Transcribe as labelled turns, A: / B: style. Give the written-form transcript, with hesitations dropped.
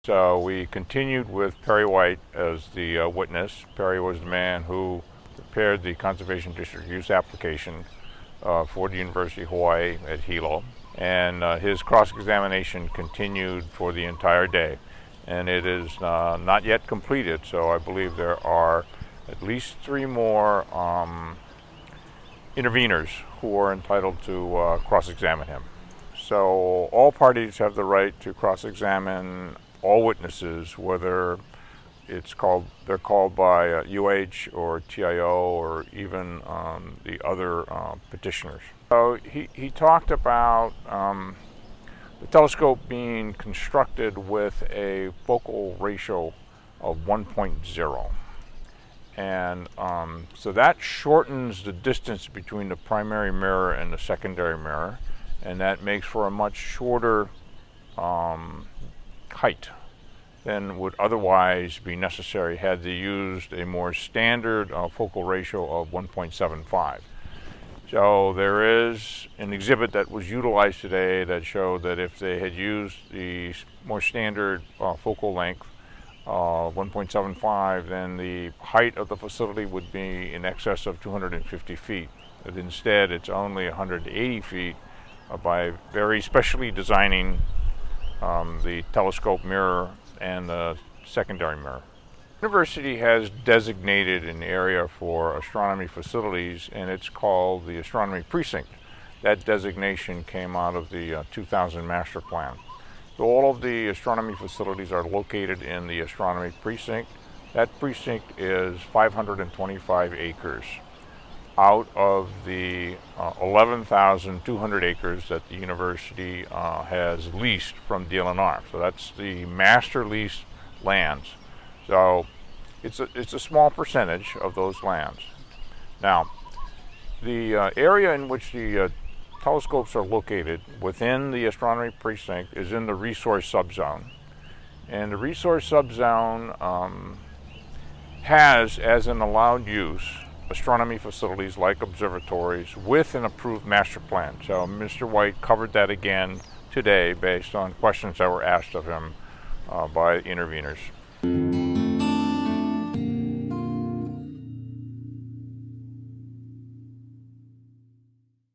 A: So we continued with Perry White as the witness. Perry was the man who prepared the Conservation District use application for the University of Hawaii at Hilo. And his cross-examination continued for the entire day. And it is not yet completed, so I believe there are at least 3 more interveners who are entitled to cross-examine him. So all parties have the right to cross-examine all witnesses, whether they're called by UH or TIO or even the other petitioners. So he talked about the telescope being constructed with a focal ratio of 1.0. And so that shortens the distance between the primary mirror and the secondary mirror, and that makes for a much shorter height than would otherwise be necessary had they used a more standard focal ratio of 1.75. So there is an exhibit that was utilized today that showed that if they had used the more standard focal length, 1.75, then the height of the facility would be in excess of 250 feet. But instead, it's only 180 feet by very specially designing the telescope mirror and the secondary mirror. The university has designated an area for astronomy facilities, and it's called the Astronomy Precinct. That designation came out of the 2000 master plan. So all of the astronomy facilities are located in the Astronomy Precinct. That precinct is 525 acres out of the 11,200 acres that the university has leased from DLNR. So that's the master lease lands. So it's a small percentage of those lands. Now, the area in which the telescopes are located within the astronomy precinct is in the resource subzone. And the resource subzone has, as an allowed use, astronomy facilities like observatories with an approved master plan. So Mr. White covered that again today based on questions that were asked of him by interveners.